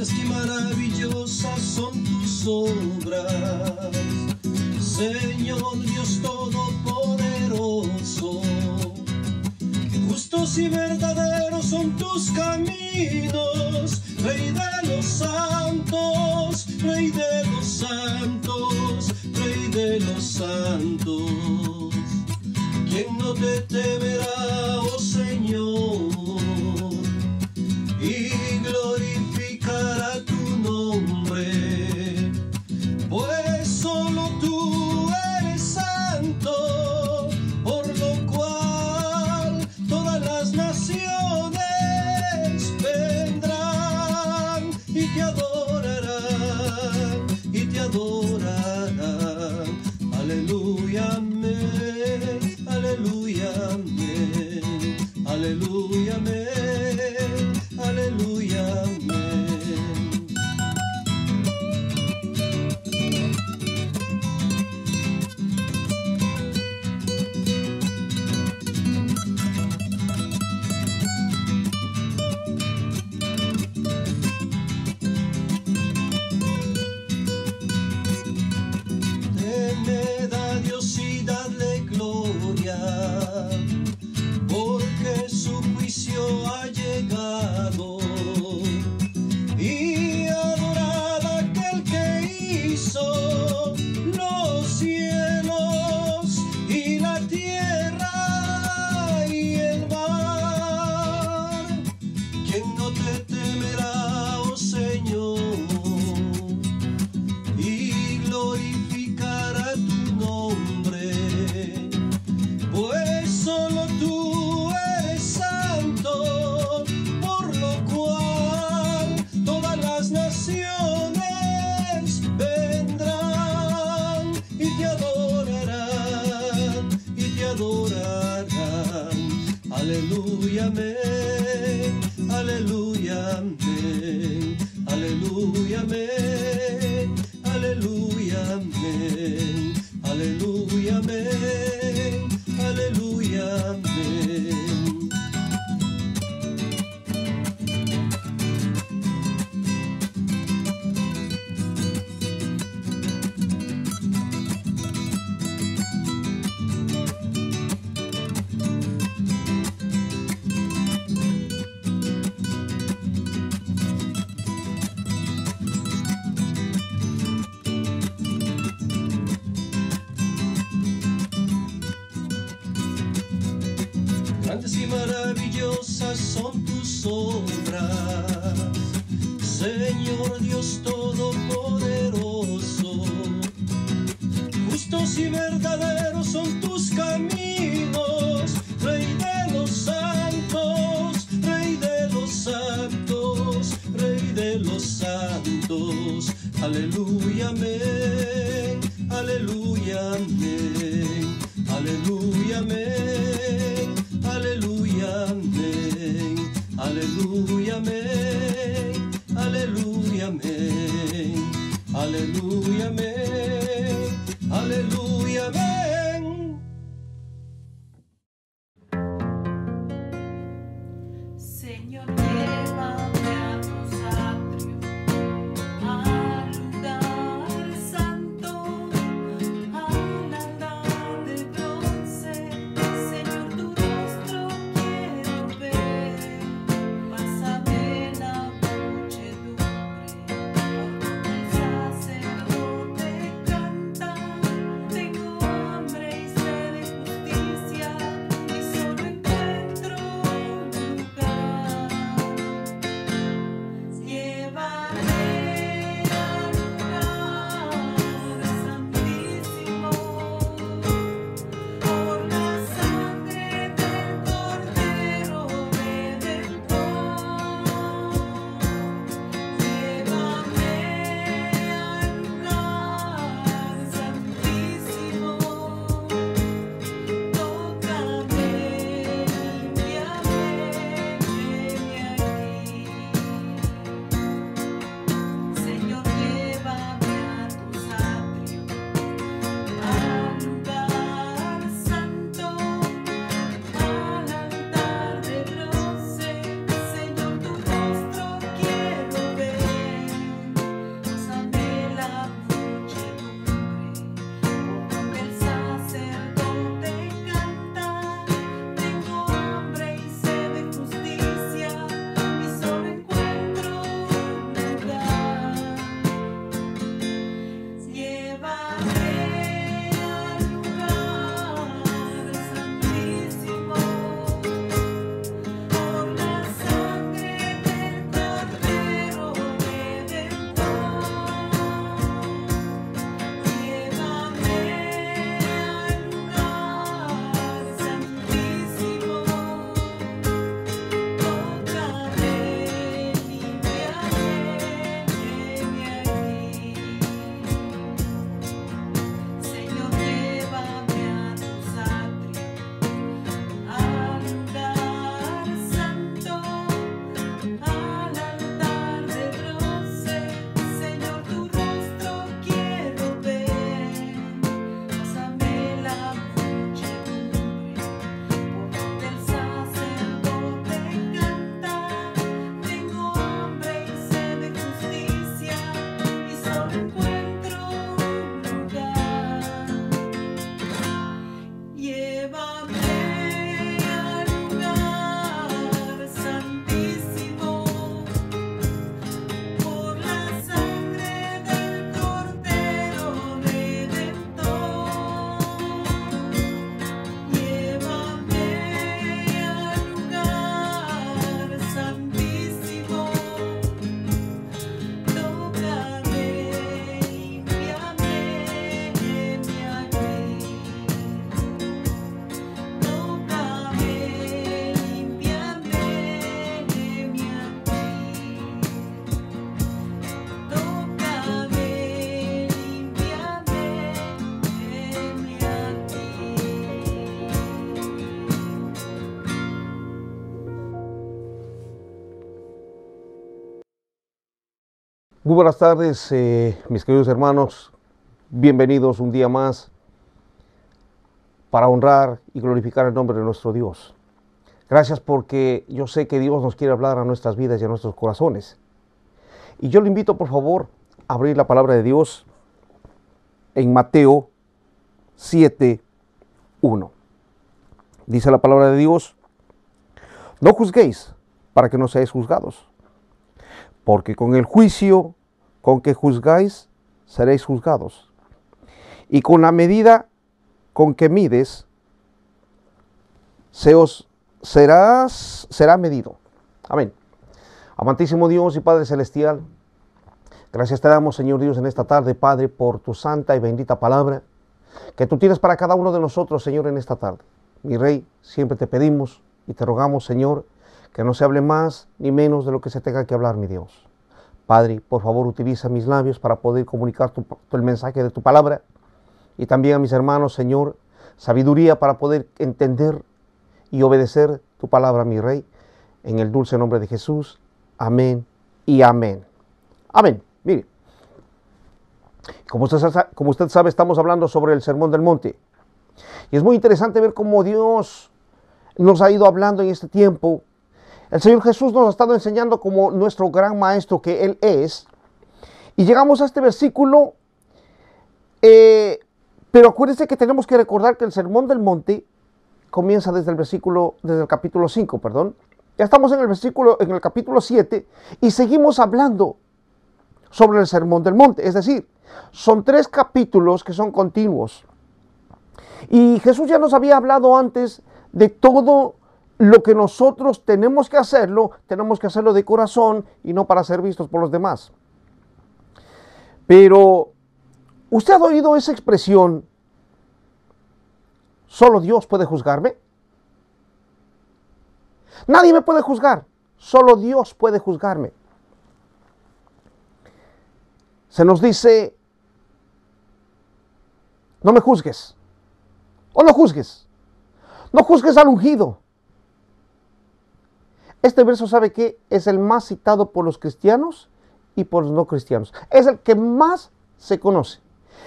Grandes y maravillosas son tus obras, Señor Dios Todopoderoso. Justos y verdaderos son tus caminos, Rey de los santos, Rey de los santos, Rey de los santos. ¿Quién no te temerá, oh Señor, y glorificará tu nombre? Pues solo tú eres santo, por lo cual todas las naciones vendrán y te adorarán, y te adorarán. Aleluya, amén, aleluya, amén, aleluya, amén, aleluya, amén. Temed a Dios y dadle gloria, porque su juicio ha llegado. Y adorad a aquel que hizo los cielos y la tierra y el mar. ¿Quién no te temerá, oh Señor, y glorificará tu nombre? Pues solo tú eres santo, por lo cual todas las naciones vendrán y te adorarán, y te adorarán. Aleluya, amén, aleluya, amén, aleluya, amén, aleluya, amén, aleluya, amén, aleluya, amén. Grandes y maravillosas son tus obras, Señor Dios Todopoderoso. Justos y verdaderos son tus caminos, Rey de los santos, Rey de los santos, Rey de los santos. Aleluya, amén, aleluya, amén, aleluya, amén, aleluya, amén, aleluya, amén, aleluya, amén, aleluya, amén, aleluya, amén. Señor, llévame a tus atrios, al lugar santo, al altar de bronce. Señor, tu rostro quiero ver. Pásame la muchedumbre, por todo el sacerdote Muy buenas tardes, mis queridos hermanos. Bienvenidos un día más para honrar y glorificar el nombre de nuestro Dios. Gracias porque yo sé que Dios nos quiere hablar a nuestras vidas y a nuestros corazones. Y yo le invito, por favor, a abrir la palabra de Dios en Mateo 7:1. Dice la palabra de Dios: no juzguéis para que no seáis juzgados, porque con el juicio con que juzgáis, seréis juzgados, y con la medida con que mides, será medido. Amén. Amantísimo Dios y Padre Celestial, gracias te damos, Señor Dios, en esta tarde, Padre, por tu santa y bendita palabra que tú tienes para cada uno de nosotros, Señor, en esta tarde. Mi Rey, siempre te pedimos y te rogamos, Señor, que no se hable más ni menos de lo que se tenga que hablar, mi Dios. Padre, por favor, utiliza mis labios para poder comunicar el mensaje de tu palabra, y también a mis hermanos, Señor, sabiduría para poder entender y obedecer tu palabra, mi Rey, en el dulce nombre de Jesús. Amén y amén. Amén. Mire, como usted sabe, estamos hablando sobre el Sermón del Monte, y es muy interesante ver cómo Dios nos ha ido hablando en este tiempo. El Señor Jesús nos ha estado enseñando como nuestro gran maestro que Él es. Y llegamos a este versículo, pero acuérdense que tenemos que recordar que el Sermón del Monte comienza desde el capítulo 5, perdón. Ya estamos en el capítulo 7 y seguimos hablando sobre el Sermón del Monte. Es decir, son 3 capítulos que son continuos. Y Jesús ya nos había hablado antes de todo lo que nosotros tenemos que hacerlo de corazón y no para ser vistos por los demás. Pero, ¿usted ha oído esa expresión? ¿Solo Dios puede juzgarme? Nadie me puede juzgar, solo Dios puede juzgarme. Se nos dice: no me juzgues, o no juzgues al ungido. Este verso, ¿sabe qué? Es el más citado por los cristianos y por los no cristianos. Es el que más se conoce.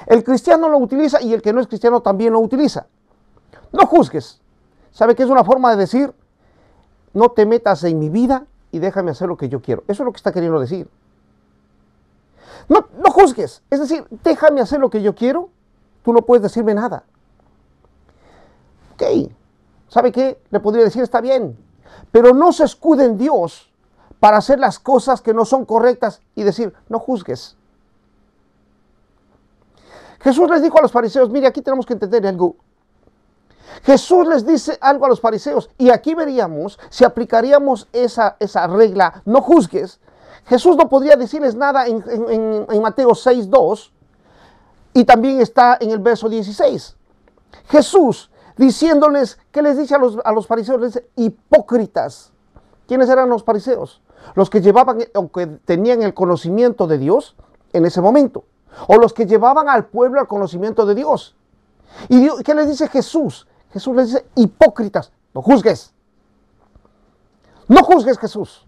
El cristiano lo utiliza y el que no es cristiano también lo utiliza. No juzgues. ¿Sabe qué es una forma de decir? No te metas en mi vida y déjame hacer lo que yo quiero. Eso es lo que está queriendo decir. No juzgues. Es decir, déjame hacer lo que yo quiero. Tú no puedes decirme nada. Ok. ¿Sabe qué? Le podría decir: está bien. Pero no se escude en Dios para hacer las cosas que no son correctas y decir: no juzgues. Jesús les dijo a los fariseos, mire, aquí tenemos que entender algo. Jesús les dice algo a los fariseos, y aquí veríamos, si aplicaríamos esa regla, no juzgues. Jesús no podría decirles nada en Mateo 6:2, y también está en el verso 16. Jesús diciéndoles, ¿qué les dice a los fariseos? Les dice: hipócritas. ¿Quiénes eran los fariseos? Los que llevaban o que tenían el conocimiento de Dios en ese momento, o los que llevaban al pueblo al conocimiento de Dios. ¿Y qué les dice Jesús? Jesús les dice: hipócritas, no juzgues. No juzgues, Jesús.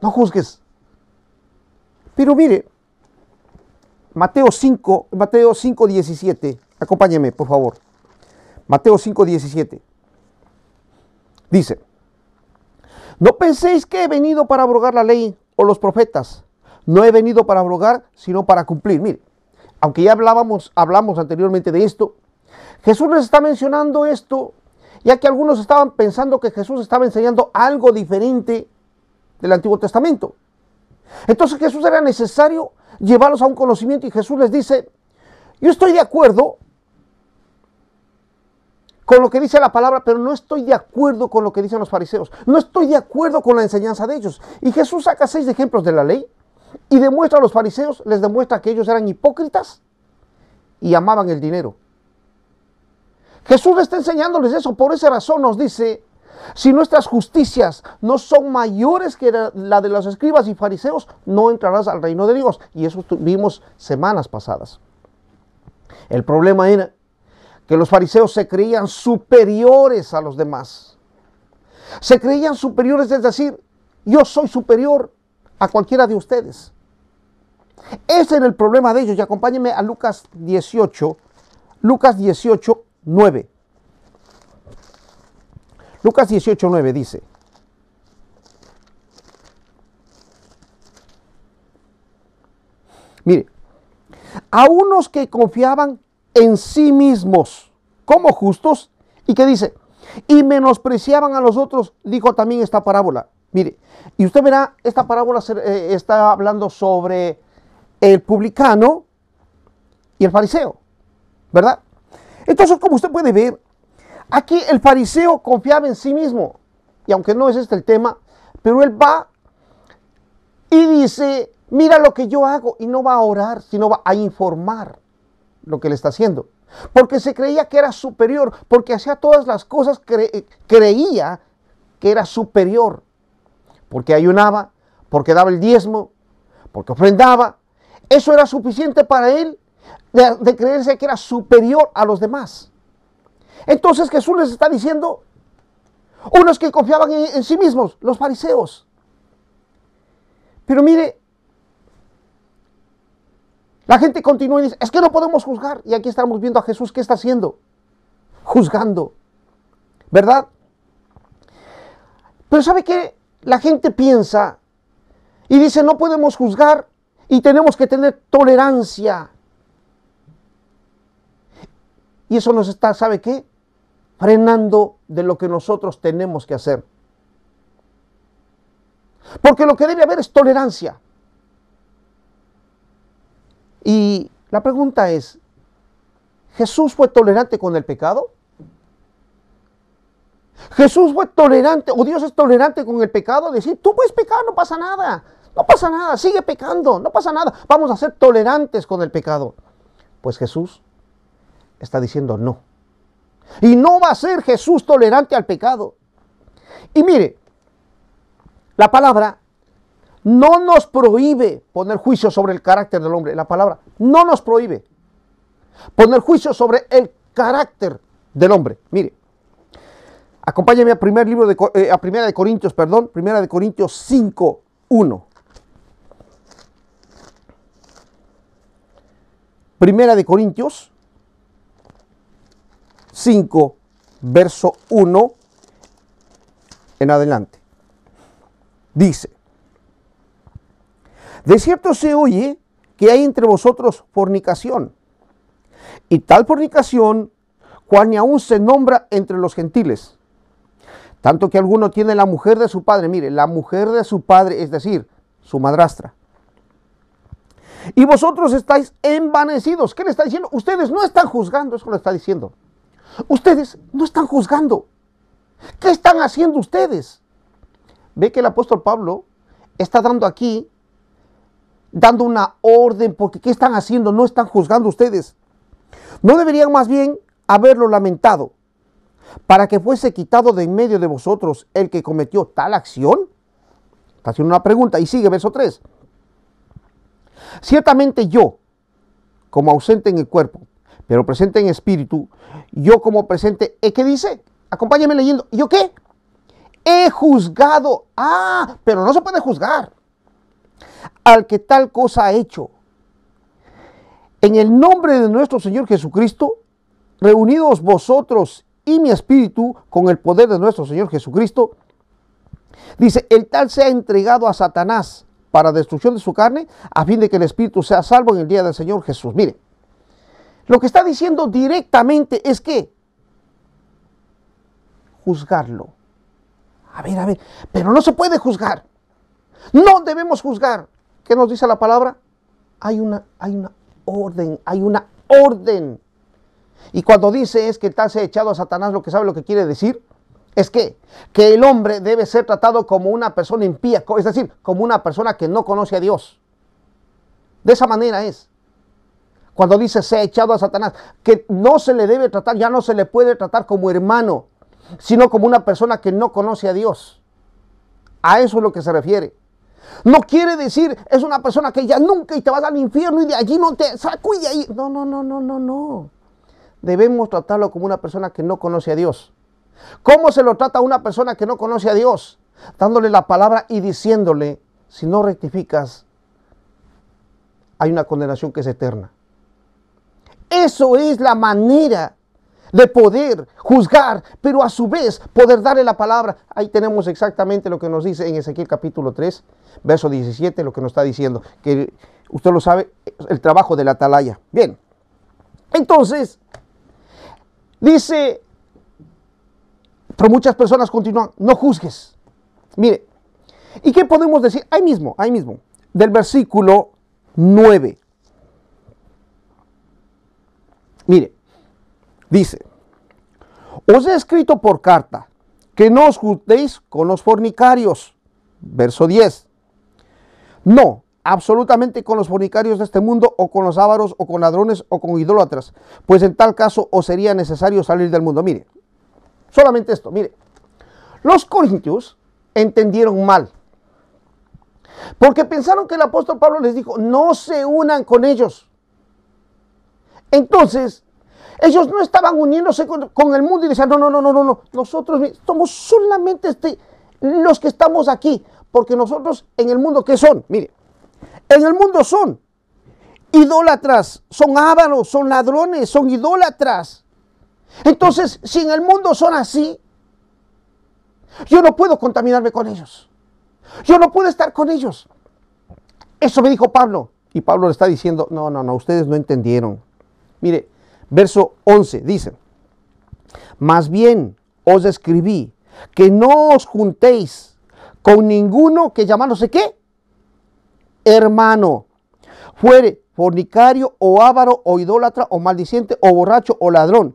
No juzgues. Pero mire, Mateo 5:17. Acompáñeme, por favor. Mateo 5:17. Dice: no penséis que he venido para abrogar la ley o los profetas. No he venido para abrogar, sino para cumplir. Mire, aunque ya hablamos anteriormente de esto, Jesús les está mencionando esto, ya que algunos estaban pensando que Jesús estaba enseñando algo diferente del Antiguo Testamento. Entonces Jesús era necesario llevarlos a un conocimiento y Jesús les dice, yo estoy de acuerdo con lo que dice la palabra, pero no estoy de acuerdo con lo que dicen los fariseos. No estoy de acuerdo con la enseñanza de ellos. Y Jesús saca 6 ejemplos de la ley y demuestra a los fariseos, les demuestra que ellos eran hipócritas y amaban el dinero. Jesús está enseñándoles eso, por esa razón nos dice, si nuestras justicias no son mayores que la de los escribas y fariseos, no entrarás al reino de Dios. Y eso vimos semanas pasadas. El problema era que los fariseos se creían superiores a los demás. Se creían superiores, es decir, yo soy superior a cualquiera de ustedes. Ese era el problema de ellos. Y acompáñenme a Lucas 18, 9. Lucas 18, 9 dice, mire, a unos que confiaban en sí mismos como justos, y que dice, y menospreciaban a los otros, dijo también esta parábola. Mire, y usted verá, esta parábola está hablando sobre el publicano y el fariseo, ¿verdad? Entonces, como usted puede ver, aquí el fariseo confiaba en sí mismo, y aunque no es este el tema, pero él va y dice, mira lo que yo hago, y no va a orar, sino va a informar lo que le está haciendo, porque se creía que era superior, porque hacía todas las cosas, creía que era superior, porque ayunaba, porque daba el diezmo, porque ofrendaba. Eso era suficiente para él de creerse que era superior a los demás. Entonces Jesús les está diciendo, unos que confiaban en sí mismos, los fariseos. Pero mire, la gente continúa y dice, es que no podemos juzgar. Y aquí estamos viendo a Jesús, ¿qué está haciendo? Juzgando, ¿verdad? Pero ¿sabe qué? La gente piensa y dice, no podemos juzgar y tenemos que tener tolerancia. Y eso nos está, ¿sabe qué? Frenando de lo que nosotros tenemos que hacer. Porque lo que debe haber es tolerancia. Y la pregunta es, ¿Jesús fue tolerante con el pecado? ¿Jesús fue tolerante o Dios es tolerante con el pecado? Decir, tú puedes pecar, no pasa nada. No pasa nada, sigue pecando, no pasa nada. Vamos a ser tolerantes con el pecado. Pues Jesús está diciendo no. Y no va a ser Jesús tolerante al pecado. Y mire, la palabra no nos prohíbe poner juicio sobre el carácter del hombre. La palabra no nos prohíbe poner juicio sobre el carácter del hombre. Mire, acompáñame a Primera de Corintios 5, 1. Primera de Corintios 5, verso 1 en adelante. Dice, de cierto se oye que hay entre vosotros fornicación, y tal fornicación cual ni aún se nombra entre los gentiles, tanto que alguno tiene la mujer de su padre, mire, la mujer de su padre, es decir, su madrastra. Y vosotros estáis envanecidos. ¿Qué le está diciendo? Ustedes no están juzgando, eso lo está diciendo. Ustedes no están juzgando. ¿Qué están haciendo ustedes? Ve que el apóstol Pablo está dando aquí, dando una orden, porque ¿qué están haciendo? No están juzgando ustedes. ¿No deberían más bien haberlo lamentado para que fuese quitado de en medio de vosotros el que cometió tal acción? Está haciendo una pregunta y sigue verso 3. Ciertamente yo, como ausente en el cuerpo, pero presente en espíritu, yo como presente, ¿qué dice? Acompáñame leyendo. ¿Yo qué? He juzgado. Pero no se puede juzgar al que tal cosa ha hecho. En el nombre de nuestro Señor Jesucristo, reunidos vosotros y mi espíritu con el poder de nuestro Señor Jesucristo, dice, el tal sea entregado a Satanás para destrucción de su carne, a fin de que el espíritu sea salvo en el día del Señor Jesús. Mire, Lo que está diciendo directamente es que juzgarlo. A ver, pero no se puede juzgar. No debemos juzgar. ¿Qué nos dice la palabra? Hay una orden. Y cuando dice es que tal se ha echado a Satanás, lo que sabe lo que quiere decir es que el hombre debe ser tratado como una persona impía, es decir, como una persona que no conoce a Dios. De esa manera es. Cuando dice se ha echado a Satanás, que no se le debe tratar, ya no se le puede tratar como hermano, sino como una persona que no conoce a Dios. A eso es lo que se refiere. No quiere decir es una persona que ya nunca y te vas al infierno y de allí no te saco y de ahí. No. Debemos tratarlo como una persona que no conoce a Dios. ¿Cómo se lo trata a una persona que no conoce a Dios? Dándole la palabra y diciéndole, si no rectificas, hay una condenación que es eterna. Eso es la manera de poder juzgar, pero a su vez poder darle la palabra. Ahí tenemos exactamente lo que nos dice en Ezequiel capítulo 3, verso 17, lo que nos está diciendo, que usted lo sabe, el trabajo de la atalaya. Bien, entonces, dice, pero muchas personas continúan, no juzgues. Mire, ¿y qué podemos decir? Ahí mismo, del versículo 9. Mire, dice, os he escrito por carta que no os juntéis con los fornicarios. Verso 10. No, absolutamente con los fornicarios de este mundo, o con los ávaros, o con ladrones, o con idólatras, pues en tal caso os sería necesario salir del mundo. Mire, solamente esto, mire, los corintios entendieron mal, porque pensaron que el apóstol Pablo les dijo, no se unan con ellos. Entonces, ellos no estaban uniéndose con el mundo y decían, no, nosotros somos solamente los que estamos aquí, porque nosotros en el mundo, ¿qué son? Mire, en el mundo son idólatras, son ávaros, son ladrones, son idólatras. Entonces, si en el mundo son así, yo no puedo contaminarme con ellos. Yo no puedo estar con ellos. Eso me dijo Pablo. Y Pablo le está diciendo, no, ustedes no entendieron. Mire, verso 11 dice, más bien os escribí que no os juntéis con ninguno que llamándose ¿qué? Hermano, fuere fornicario o ávaro o idólatra o maldiciente o borracho o ladrón.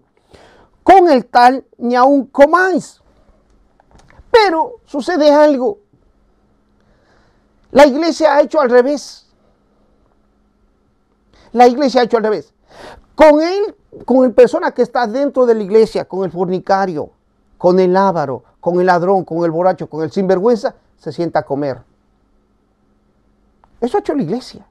Con el tal ni aun comáis. Pero sucede algo. La iglesia ha hecho al revés. Con el persona que está dentro de la iglesia, con el fornicario, con el ávaro, con el ladrón, con el borracho, con el sinvergüenza, se sienta a comer. Eso ha hecho la iglesia.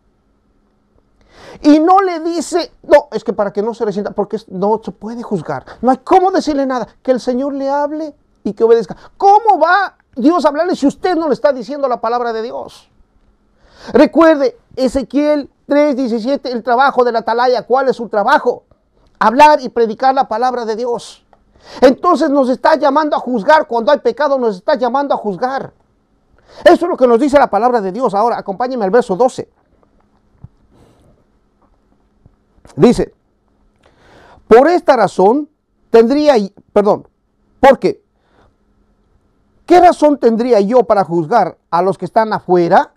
Y no le dice, no, es que para que no se le sienta, porque no se puede juzgar. No hay cómo decirle nada, que el Señor le hable y que obedezca. ¿Cómo va Dios a hablarle si usted no le está diciendo la palabra de Dios? Recuerde, Ezequiel 3:17, el trabajo de la atalaya. ¿Cuál es su trabajo? Hablar y predicar la palabra de Dios. Entonces nos está llamando a juzgar. Cuando hay pecado nos está llamando a juzgar. Eso es lo que nos dice la palabra de Dios. Ahora acompáñenme al verso 12. Dice, por esta razón porque ¿qué razón tendría yo para juzgar a los que están afuera?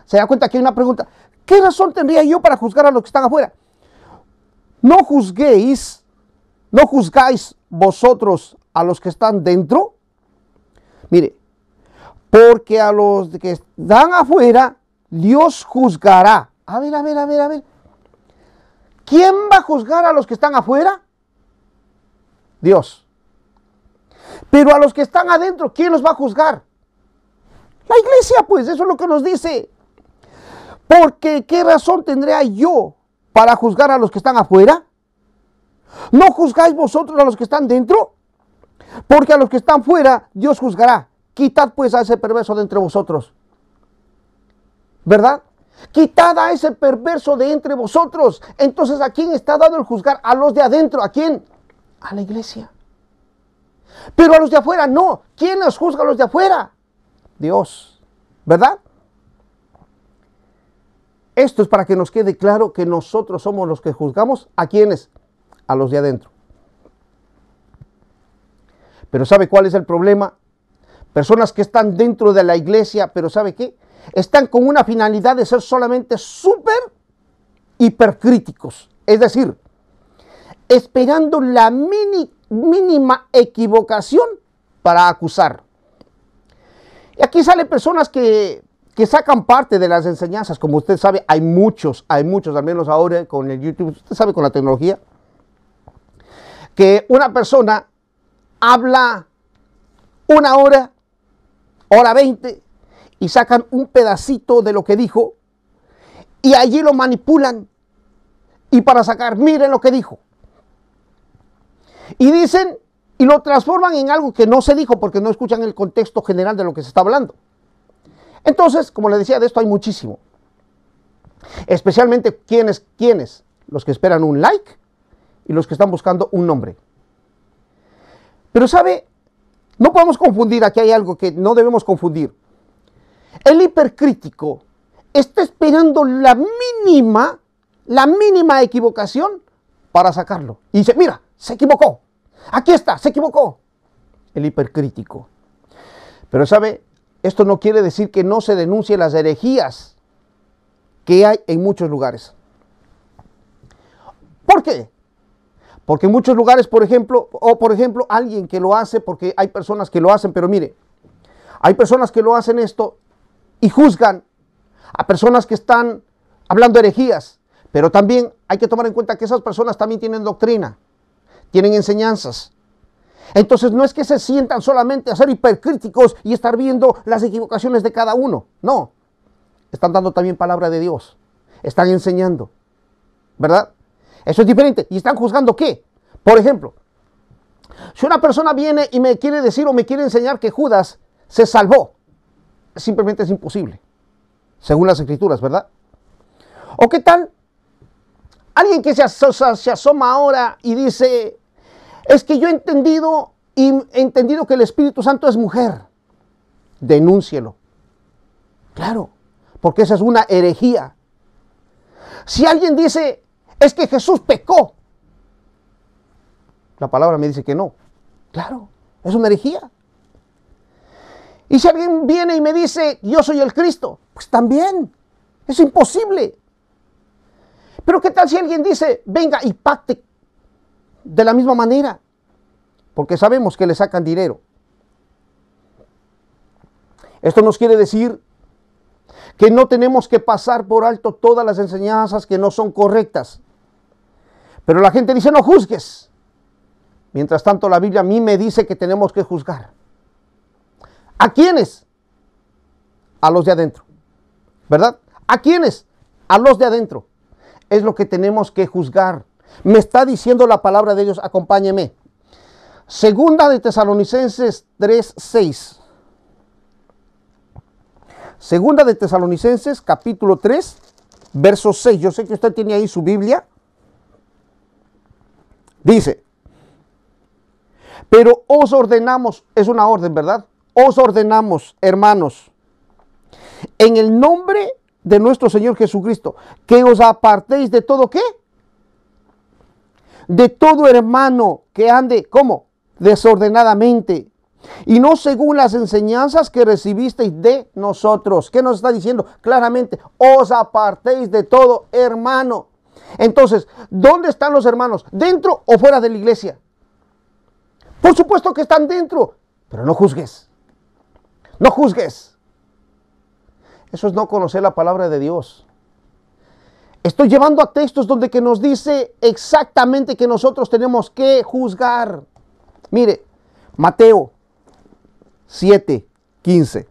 Se da cuenta que hay una pregunta. ¿Qué razón tendría yo para juzgar a los que están afuera? No juzgáis vosotros a los que están dentro. Mire, porque a los que están afuera, Dios juzgará. A ver. ¿Quién va a juzgar a los que están afuera? Dios. Pero a los que están adentro, ¿quién los va a juzgar? La iglesia, pues, eso es lo que nos dice. Porque ¿qué razón tendría yo para juzgar a los que están afuera? ¿No juzgáis vosotros a los que están dentro? Porque a los que están fuera, Dios juzgará. Quitad pues a ese perverso de entre vosotros. ¿Verdad? Quitad a ese perverso de entre vosotros. Entonces, ¿a quién está dado el juzgar? A los de adentro. ¿A quién? A la iglesia. Pero a los de afuera no. ¿Quién los juzga a los de afuera? Dios. ¿Verdad? Esto es para que nos quede claro que nosotros somos los que juzgamos. ¿A quiénes? A los de adentro. Pero ¿sabe cuál es el problema? Personas que están dentro de la iglesia, pero ¿sabe qué? Están con una finalidad de ser solamente súper hipercríticos. Es decir, esperando la mínima equivocación para acusar. Y aquí salen personas que sacan parte de las enseñanzas. Como usted sabe, hay muchos, al menos ahora con el YouTube, usted sabe, con la tecnología, que una persona habla 1 hora, hora 20, y sacan un pedacito de lo que dijo, y allí lo manipulan, y para sacar, miren lo que dijo. Y dicen, y lo transforman en algo que no se dijo, porque no escuchan el contexto general de lo que se está hablando. Entonces, como le decía, de esto hay muchísimo. Especialmente, ¿quiénes? Los que esperan un like y los que están buscando un nombre. Pero ¿sabe? No podemos confundir, aquí hay algo que no debemos confundir. El hipercrítico está esperando la mínima equivocación para sacarlo. Y dice, mira, se equivocó. Aquí está, se equivocó. El hipercrítico. Pero ¿sabe? Esto no quiere decir que no se denuncie las herejías que hay en muchos lugares. ¿Por qué? Porque en muchos lugares, por ejemplo, alguien que lo hace, porque hay personas que lo hacen, pero mire, hay personas que lo hacen esto y juzgan a personas que están hablando herejías, pero también hay que tomar en cuenta que esas personas también tienen doctrina, tienen enseñanzas. Entonces no es que se sientan solamente a ser hipercríticos y estar viendo las equivocaciones de cada uno, no, están dando también palabra de Dios, están enseñando, ¿verdad? Eso es diferente. ¿Y están juzgando qué? Por ejemplo, si una persona viene y me quiere decir o me quiere enseñar que Judas se salvó, simplemente es imposible, según las escrituras, ¿verdad? ¿O qué tal? Alguien que se asoma ahora y dice, es que yo he entendido que el Espíritu Santo es mujer. Denúncielo. Claro, porque esa es una herejía. Si alguien dice, es que Jesús pecó, la palabra me dice que no. Claro, es una herejía. Y si alguien viene y me dice, yo soy el Cristo, pues también, es imposible. Pero ¿qué tal si alguien dice, venga y pacte de la misma manera? Porque sabemos que le sacan dinero. Esto nos quiere decir que no tenemos que pasar por alto todas las enseñanzas que no son correctas. Pero la gente dice, no juzgues. Mientras tanto, la Biblia a mí me dice que tenemos que juzgar. ¿A quiénes? A los de adentro. ¿Verdad? ¿A quiénes? A los de adentro. Es lo que tenemos que juzgar. Me está diciendo la palabra de Dios, acompáñeme. Segunda de Tesalonicenses 3:6. Segunda de Tesalonicenses, capítulo 3, verso 6. Yo sé que usted tiene ahí su Biblia. Dice, pero os ordenamos, es una orden, ¿verdad? Os ordenamos, hermanos, en el nombre de nuestro Señor Jesucristo, que os apartéis de todo, ¿qué? De todo hermano que ande, ¿cómo? Desordenadamente, y no según las enseñanzas que recibisteis de nosotros. ¿Qué nos está diciendo? Claramente, os apartéis de todo hermano. Entonces, ¿dónde están los hermanos? ¿Dentro o fuera de la iglesia? Por supuesto que están dentro, pero no juzgues. No juzgues. Eso es no conocer la palabra de Dios. Estoy llevando a textos donde que nos dice exactamente que nosotros tenemos que juzgar. Mire, Mateo 7:15.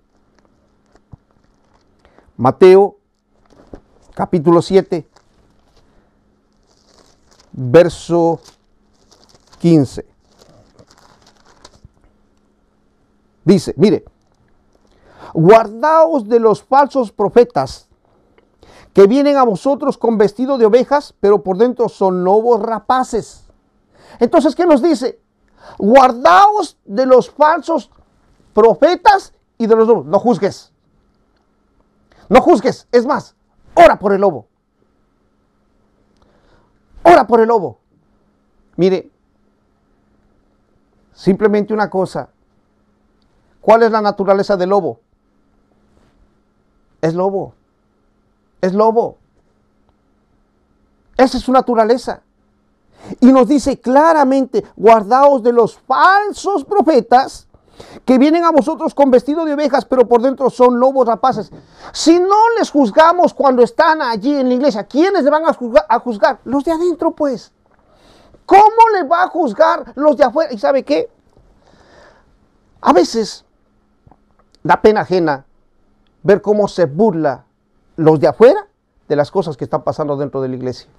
Mateo capítulo 7, verso 15. Dice, mire, guardaos de los falsos profetas que vienen a vosotros con vestido de ovejas, pero por dentro son lobos rapaces. Entonces, ¿qué nos dice? Guardaos de los falsos profetas y de los lobos. No juzgues. No juzgues. Es más, ora por el lobo. Ora por el lobo. Mire, simplemente una cosa. ¿Cuál es la naturaleza del lobo? Es lobo. Es lobo. Esa es su naturaleza. Y nos dice claramente, guardaos de los falsos profetas que vienen a vosotros con vestido de ovejas, pero por dentro son lobos rapaces. Si no les juzgamos cuando están allí en la iglesia, ¿quiénes le van a juzgar? Los de adentro, pues. ¿Cómo le va a juzgar los de afuera? ¿Y sabe qué? A veces da pena ajena ver cómo se burla los de afuera de las cosas que están pasando dentro de la iglesia.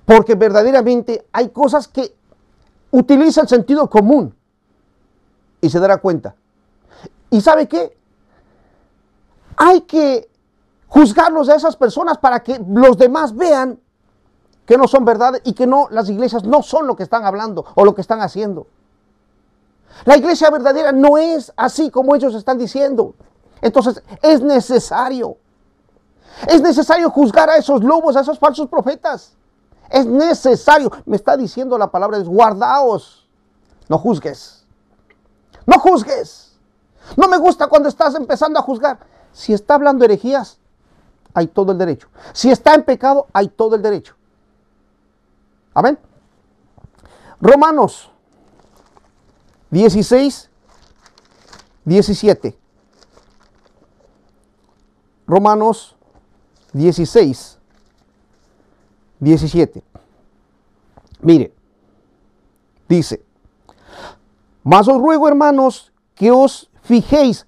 Porque verdaderamente hay cosas que utiliza el sentido común y se dará cuenta. ¿Y sabe qué? Hay que juzgarlos a esas personas para que los demás vean que no son verdad y que no, las iglesias no son lo que están hablando o lo que están haciendo. La iglesia verdadera no es así como ellos están diciendo. Entonces es necesario juzgar a esos lobos, a esos falsos profetas. Es necesario. Me está diciendo la palabra de Dios, guardaos. No juzgues. No juzgues. No me gusta cuando estás empezando a juzgar. Si está hablando herejías, hay todo el derecho. Si está en pecado, hay todo el derecho. Amén. Romanos 16, 17. Romanos 16, 17. Mire, dice, mas os ruego, hermanos, que os fijéis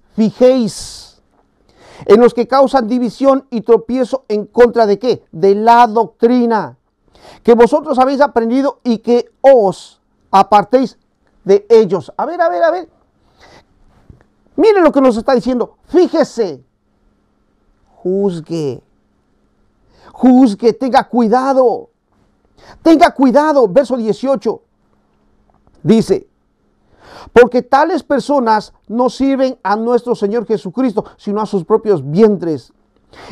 en los que causan división y tropiezo en contra de ¿qué? De la doctrina que vosotros habéis aprendido y que os apartéis de ellos. A ver. Miren lo que nos está diciendo. Fíjese. Juzgue, tenga cuidado. Verso 18. Dice, porque tales personas no sirven a nuestro Señor Jesucristo, sino a sus propios vientres.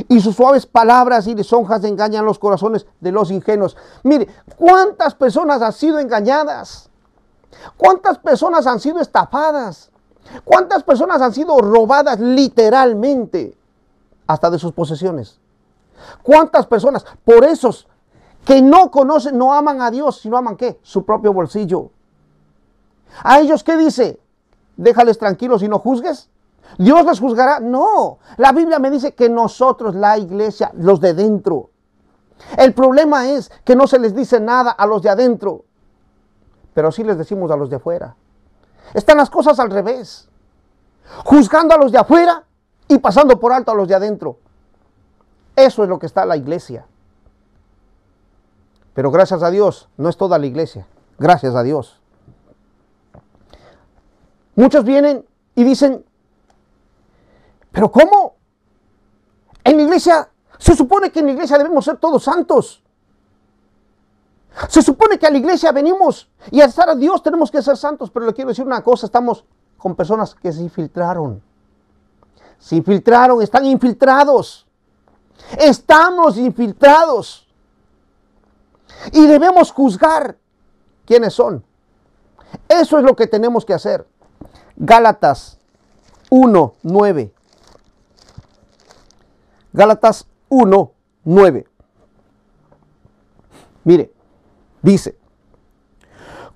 Y sus suaves palabras y lisonjas engañan los corazones de los ingenuos. Mire, ¿cuántas personas han sido engañadas? ¿Cuántas personas han sido estafadas? ¿Cuántas personas han sido robadas literalmente? Hasta de sus posesiones. ¿Cuántas personas? Por esos que no conocen, no aman a Dios, sino aman ¿qué? Su propio bolsillo. ¿A ellos qué dice? Déjales tranquilos y no juzgues. ¿Dios les juzgará? No. La Biblia me dice que nosotros, la iglesia, los de dentro. El problema es que no se les dice nada a los de adentro, pero sí les decimos a los de afuera. Están las cosas al revés. Juzgando a los de afuera y pasando por alto a los de adentro. Eso es lo que está la iglesia. Pero gracias a Dios, no es toda la iglesia. Gracias a Dios. Muchos vienen y dicen, ¿pero cómo? En la iglesia, se supone que en la iglesia debemos ser todos santos. Se supone que a la iglesia venimos y al estar a Dios tenemos que ser santos. Pero le quiero decir una cosa, estamos con personas que se infiltraron. Están infiltrados. Estamos infiltrados. Y debemos juzgar quiénes son. Eso es lo que tenemos que hacer. Gálatas 1:9. Gálatas 1:9. Mire, dice,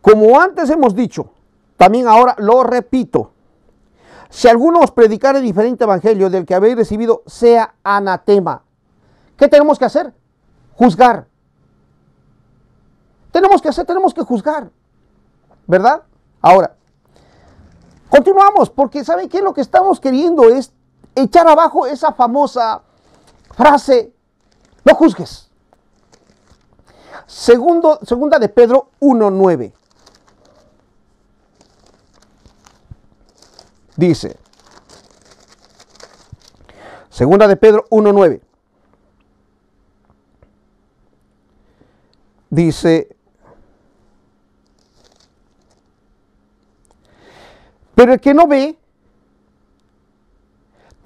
como antes hemos dicho, también ahora lo repito, si alguno os predicare diferente evangelio del que habéis recibido, sea anatema. ¿Qué tenemos que hacer? Juzgar. Tenemos que juzgar, ¿verdad? Ahora, continuamos, porque ¿saben qué? Lo que estamos queriendo es echar abajo esa famosa frase, no juzgues. Segunda de Pedro 1:9. Dice, segunda de Pedro 1:9. Dice, pero el que no ve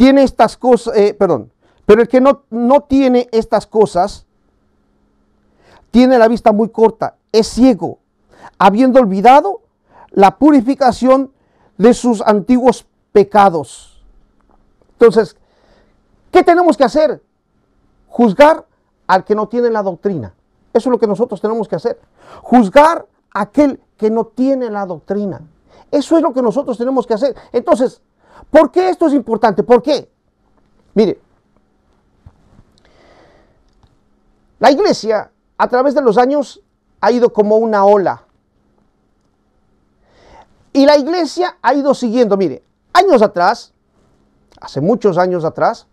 tiene estas cosas, pero el que no tiene estas cosas, tiene la vista muy corta, es ciego, habiendo olvidado la purificación de sus antiguos pecados. Entonces, ¿qué tenemos que hacer? Juzgar al que no tiene la doctrina. Eso es lo que nosotros tenemos que hacer. Juzgar a aquel que no tiene la doctrina. Eso es lo que nosotros tenemos que hacer. Entonces, ¿por qué esto es importante? ¿Por qué? Mire, la iglesia a través de los años ha ido como una ola. Y la iglesia ha ido siguiendo, mire, años atrás, hace muchos años atrás,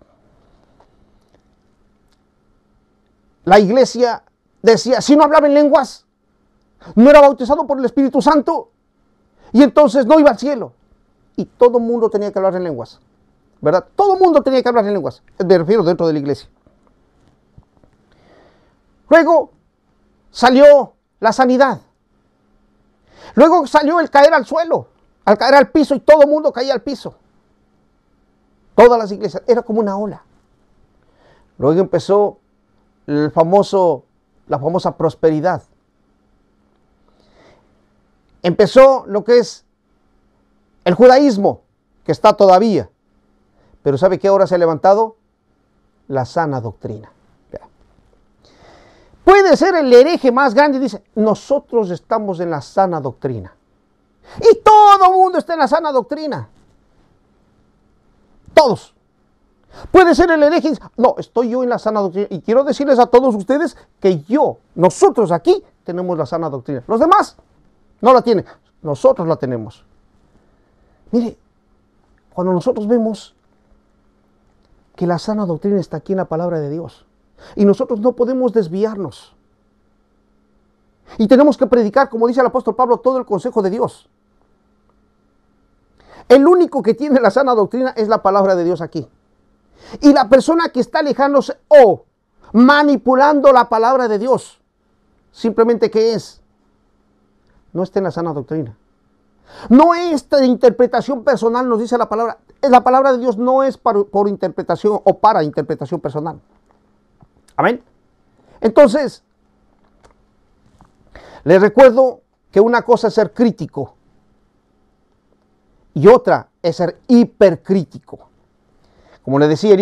la iglesia decía, si no hablaba en lenguas, no era bautizado por el Espíritu Santo, y entonces no iba al cielo. Y todo el mundo tenía que hablar en lenguas, ¿verdad? Todo el mundo tenía que hablar en lenguas, me refiero dentro de la iglesia. Luego salió la sanidad. Luego salió el caer al suelo, al caer al piso, y todo el mundo caía al piso. Todas las iglesias, era como una ola. Luego empezó la famosa prosperidad. Empezó lo que es el judaísmo, que está todavía. Pero ¿sabe qué ahora se ha levantado? La sana doctrina. Puede ser el hereje más grande y dice, nosotros estamos en la sana doctrina. Y todo el mundo está en la sana doctrina. Todos. Puede ser el hereje y dice, no, estoy yo en la sana doctrina. Y quiero decirles a todos ustedes que nosotros aquí tenemos la sana doctrina. Los demás no la tienen. Nosotros la tenemos. Mire, cuando nosotros vemos que la sana doctrina está aquí en la palabra de Dios, y nosotros no podemos desviarnos. Y tenemos que predicar, como dice el apóstol Pablo, todo el consejo de Dios. El único que tiene la sana doctrina es la palabra de Dios aquí. Y la persona que está alejándose o manipulando la palabra de Dios, simplemente ¿qué es? No está en la sana doctrina. No es de interpretación personal, nos dice la palabra. La palabra de Dios no es por interpretación o para interpretación personal. Amén. Entonces, les recuerdo que una cosa es ser crítico y otra es ser hipercrítico. Como le decía, el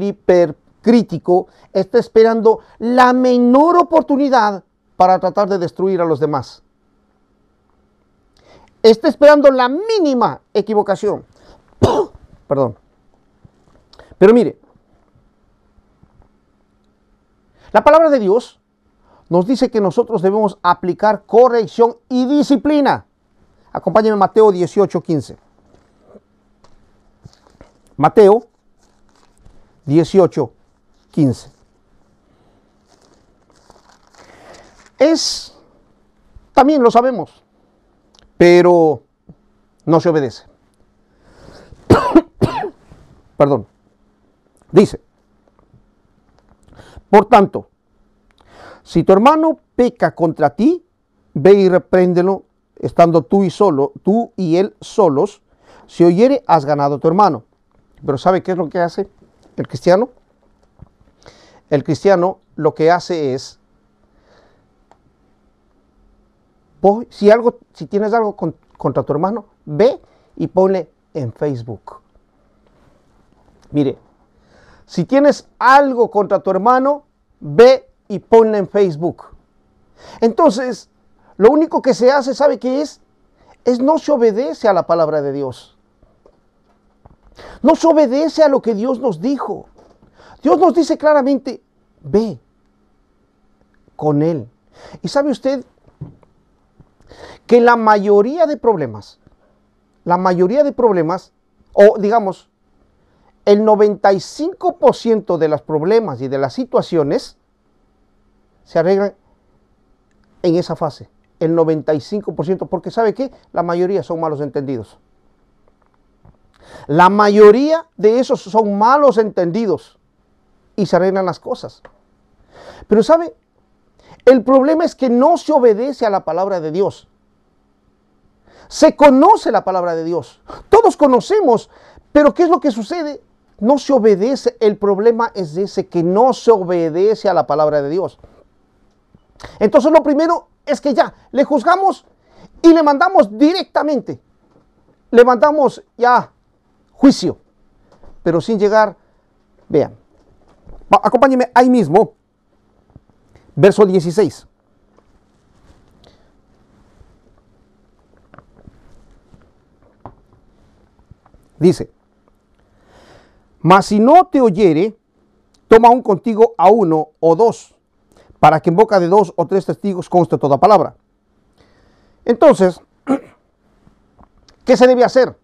hipercrítico está esperando la menor oportunidad para tratar de destruir a los demás. Está esperando la mínima equivocación. Perdón. Pero mire, la palabra de Dios nos dice que nosotros debemos aplicar corrección y disciplina. Acompáñenme a Mateo 18:15. Mateo 18:15. También lo sabemos, pero no se obedece. Perdón. Dice, por tanto, si tu hermano peca contra ti, ve y repréndelo, estando tú y él solos. Si oyere, has ganado a tu hermano. Pero ¿sabe qué es lo que hace el cristiano? El cristiano lo que hace es, si tienes algo contra tu hermano, ve y ponle en Facebook. Mire, si tienes algo contra tu hermano, ve y ponle en Facebook. Entonces, lo único que se hace, ¿sabe qué es? No se obedece a la palabra de Dios. No se obedece a lo que Dios nos dijo. Dios nos dice claramente, ve con él. Y sabe usted que la mayoría de problemas, o digamos, el 95% de los problemas y de las situaciones se arreglan en esa fase. El 95%, porque ¿sabe qué? La mayoría son malos entendidos. La mayoría de esos son malos entendidos y se arreglan las cosas. Pero ¿sabe? El problema es que no se obedece a la palabra de Dios. Se conoce la palabra de Dios. Todos conocemos, Pero ¿qué es lo que sucede? No se obedece. El problema es ese, que no se obedece a la palabra de Dios. Entonces lo primero es que ya le juzgamos y le mandamos directamente. Le mandamos ya juicio. Pero sin llegar, vean. Acompáñenme ahí mismo. Verso 16. Dice: mas si no te oyere, toma aún contigo a uno o dos, para que en boca de 2 o 3 testigos conste toda palabra. Entonces, ¿qué se debe hacer?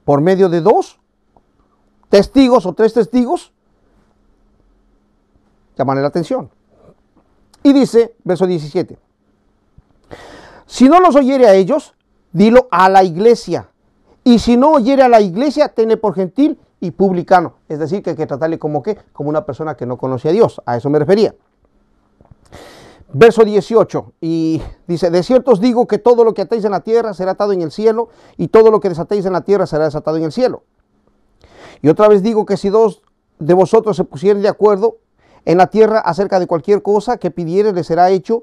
Por medio de 2 testigos o 3 testigos, llaman la atención. Y dice, verso 17: si no los oyere a ellos, dilo a la iglesia. Y si no oyere a la iglesia, tenle por gentil y publicano. Es decir, que hay que tratarle como ¿qué? Como una persona que no conoce a Dios. A eso me refería. Verso 18, y dice: de cierto os digo que todo lo que atéis en la tierra será atado en el cielo, y todo lo que desatéis en la tierra será desatado en el cielo. Y otra vez digo que si 2 de vosotros se pusieren de acuerdo en la tierra acerca de cualquier cosa que pidieren, le será hecho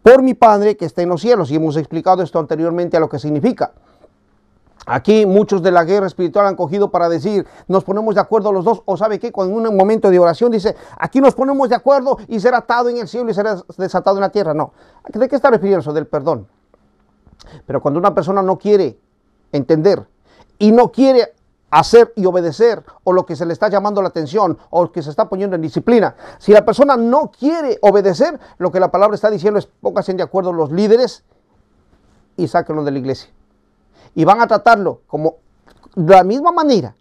por mi Padre que está en los cielos. Y hemos explicado esto anteriormente a lo que significa. Aquí muchos de la guerra espiritual han cogido para decir, nos ponemos de acuerdo los dos, o sabe qué, cuando en un momento de oración dice, aquí nos ponemos de acuerdo y será atado en el cielo y será desatado en la tierra. No, ¿de qué está refiriendo eso? Del perdón. Pero cuando una persona no quiere entender y no quiere hacer y obedecer, o lo que se le está llamando la atención, o que se está poniendo en disciplina, si la persona no quiere obedecer, lo que la palabra está diciendo es, pónganse de acuerdo los líderes y sáquenlo de la iglesia. Y van a tratarlo como de la misma manera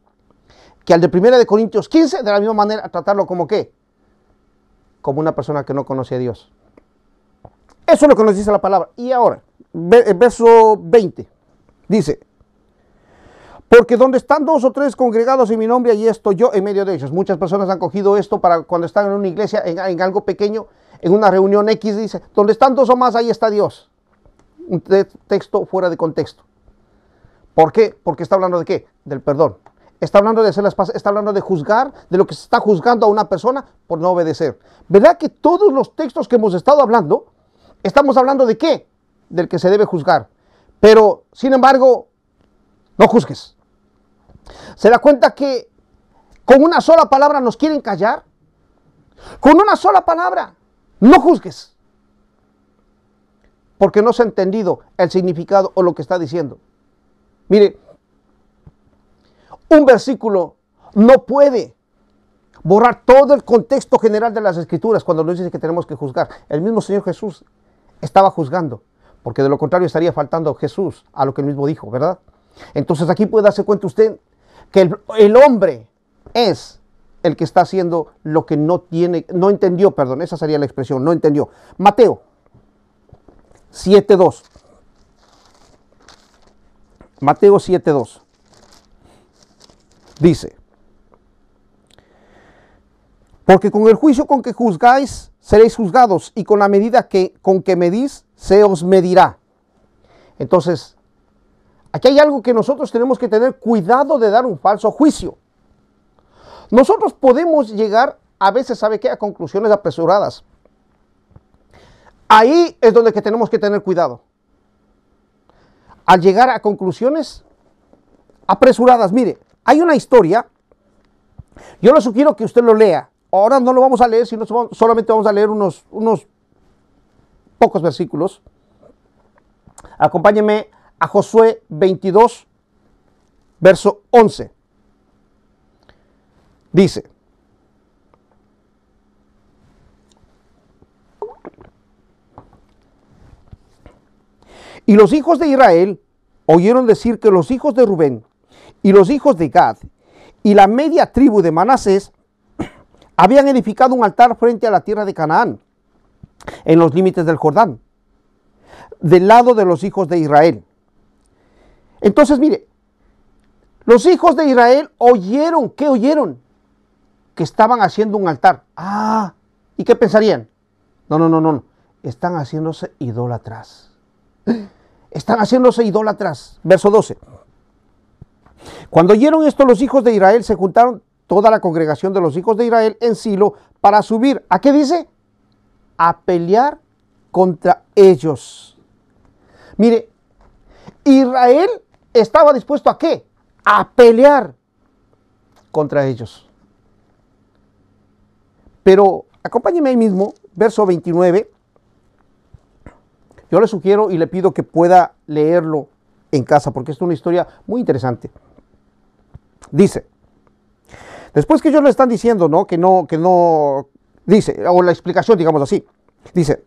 que al de 1 Corintios 15, de la misma manera tratarlo como ¿qué? Como una persona que no conoce a Dios. Eso es lo que nos dice la palabra. Y ahora, verso 20, dice: porque donde están 2 o 3 congregados en mi nombre, allí estoy yo en medio de ellos. Muchas personas han cogido esto para cuando están en una iglesia, en algo pequeño, en una reunión X, dice, donde están 2 o más, ahí está Dios. Un texto fuera de contexto. ¿Por qué? Porque está hablando de ¿qué? Del perdón. Está hablando de hacer las paces, está hablando de juzgar, de lo que se está juzgando a una persona por no obedecer. ¿Verdad que todos los textos que hemos estado hablando, estamos hablando de qué? Del que se debe juzgar. Pero, sin embargo, no juzgues. ¿Se da cuenta que con una sola palabra nos quieren callar? Con una sola palabra, no juzgues. Porque no se ha entendido el significado o lo que está diciendo. Mire, un versículo no puede borrar todo el contexto general de las Escrituras cuando nos dice que tenemos que juzgar. El mismo Señor Jesús estaba juzgando, porque de lo contrario estaría faltando Jesús a lo que él mismo dijo, ¿verdad? Entonces aquí puede darse cuenta usted que el hombre es el que está haciendo lo que no entendió, perdón, esa sería la expresión, no entendió. Mateo 7:2. Mateo 7:2 dice: porque con el juicio con que juzgáis seréis juzgados, y con la medida con que medís se os medirá. Entonces, aquí hay algo que nosotros tenemos que tener cuidado de dar un falso juicio. Nosotros podemos llegar a veces, ¿sabe qué?, a conclusiones apresuradas. Ahí es donde que tenemos que tener cuidado. Al llegar a conclusiones apresuradas. Mire, hay una historia, yo le sugiero que usted lo lea. Ahora no lo vamos a leer, sino solamente vamos a leer unos pocos versículos. Acompáñeme a Josué 22, verso 11. Dice: y los hijos de Israel oyeron decir que los hijos de Rubén y los hijos de Gad y la media tribu de Manasés habían edificado un altar frente a la tierra de Canaán, en los límites del Jordán, del lado de los hijos de Israel. Entonces, mire, los hijos de Israel oyeron, ¿qué oyeron? Que estaban haciendo un altar. Ah, ¿y qué pensarían? No, están haciéndose idólatras. Están haciéndose idólatras. Verso 12. Cuando oyeron esto los hijos de Israel, se juntaron toda la congregación de los hijos de Israel en Silo para subir. ¿A qué dice? A pelear contra ellos. Mire, Israel estaba dispuesto ¿a qué? A pelear contra ellos. Pero acompáñeme ahí mismo, verso 29. Yo le sugiero y le pido que pueda leerlo en casa, porque es una historia muy interesante. Dice, después que ellos le están diciendo, ¿no? Que no, dice, o la explicación, digamos así, dice,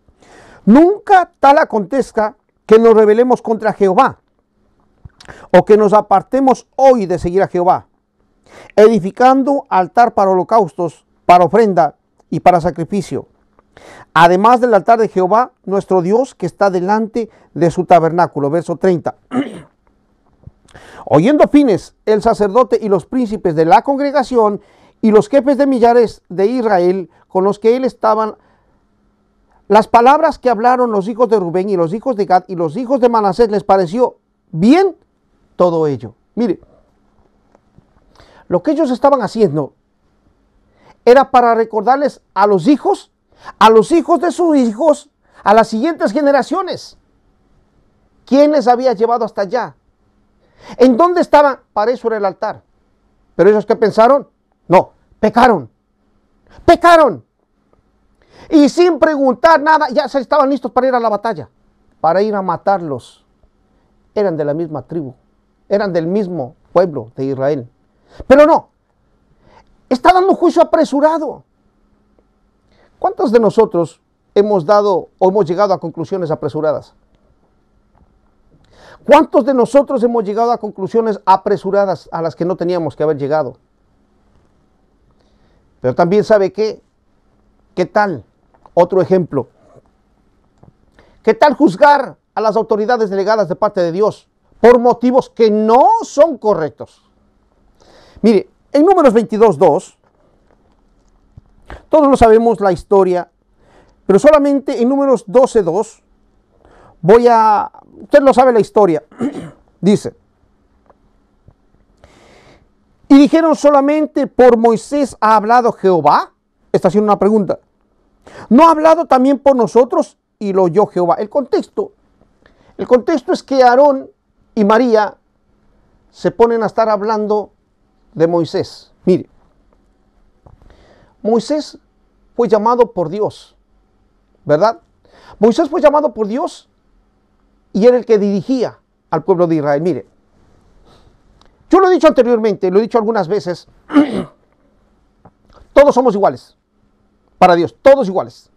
nunca tal acontezca que nos rebelemos contra Jehová, o que nos apartemos hoy de seguir a Jehová, edificando altar para holocaustos, para ofrenda y para sacrificio, además del altar de Jehová, nuestro Dios, que está delante de su tabernáculo. Verso 30. Oyendo Fines, el sacerdote y los príncipes de la congregación y los jefes de millares de Israel con los que él estaban, las palabras que hablaron los hijos de Rubén y los hijos de Gad y los hijos de Manasés, les pareció bien todo ello. Mire, lo que ellos estaban haciendo era para recordarles a los hijos de sus hijos, a las siguientes generaciones, quién les había llevado hasta allá. ¿En dónde estaban? Para eso era el altar. Pero ellos, ¿qué pensaron? No, pecaron. Pecaron. Y sin preguntar nada, ya se estaban listos para ir a la batalla, para ir a matarlos. Eran de la misma tribu, eran del mismo pueblo de Israel. Pero no, está dando un juicio apresurado. ¿Cuántos de nosotros hemos dado o hemos llegado a conclusiones apresuradas? ¿Cuántos de nosotros hemos llegado a conclusiones apresuradas a las que no teníamos que haber llegado? Pero también ¿sabe qué? ¿Qué tal? Otro ejemplo. ¿Qué tal juzgar a las autoridades delegadas de parte de Dios por motivos que no son correctos? Mire, en Números 22:2, todos lo sabemos la historia, pero solamente en Números 12:2 usted lo sabe la historia. Dice, y dijeron solamente por Moisés ha hablado Jehová. Está haciendo una pregunta. ¿No ha hablado también por nosotros? Y lo oyó Jehová. El contexto es que Aarón y María se ponen a estar hablando de Moisés. Mire, Moisés fue llamado por Dios, ¿verdad? Moisés fue llamado por Dios y era el que dirigía al pueblo de Israel. Mire, yo lo he dicho anteriormente, lo he dicho algunas veces, todos somos iguales para Dios, todos iguales.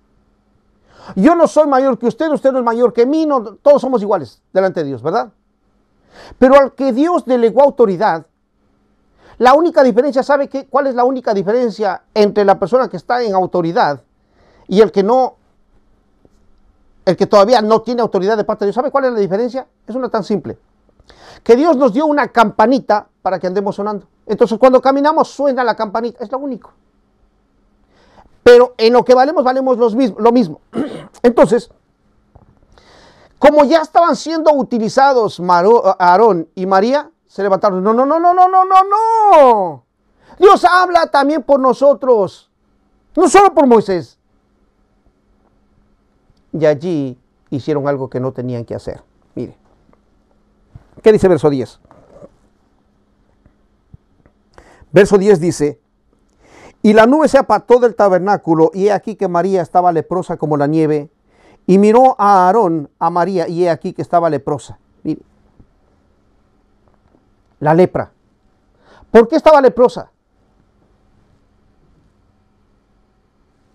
Yo no soy mayor que usted no es mayor que mí, no, todos somos iguales delante de Dios, ¿verdad? Pero al que Dios delegó autoridad, la única diferencia, ¿sabe qué? ¿Cuál es la única diferencia entre la persona que está en autoridad y el que todavía no tiene autoridad de parte de Dios? ¿Sabe cuál es la diferencia? Es una tan simple. Que Dios nos dio una campanita para que andemos sonando. Entonces cuando caminamos suena la campanita, es lo único. Pero en lo que valemos lo mismo. Entonces, como ya estaban siendo utilizados Aarón y María, se levantaron. No. Dios habla también por nosotros, no solo por Moisés. Y allí hicieron algo que no tenían que hacer. Mire, ¿qué dice verso 10? Verso 10 dice, y la nube se apartó del tabernáculo, y he aquí que María estaba leprosa como la nieve, y miró a Aarón, a María, y he aquí que estaba leprosa. Mire, la lepra. ¿Por qué estaba leprosa?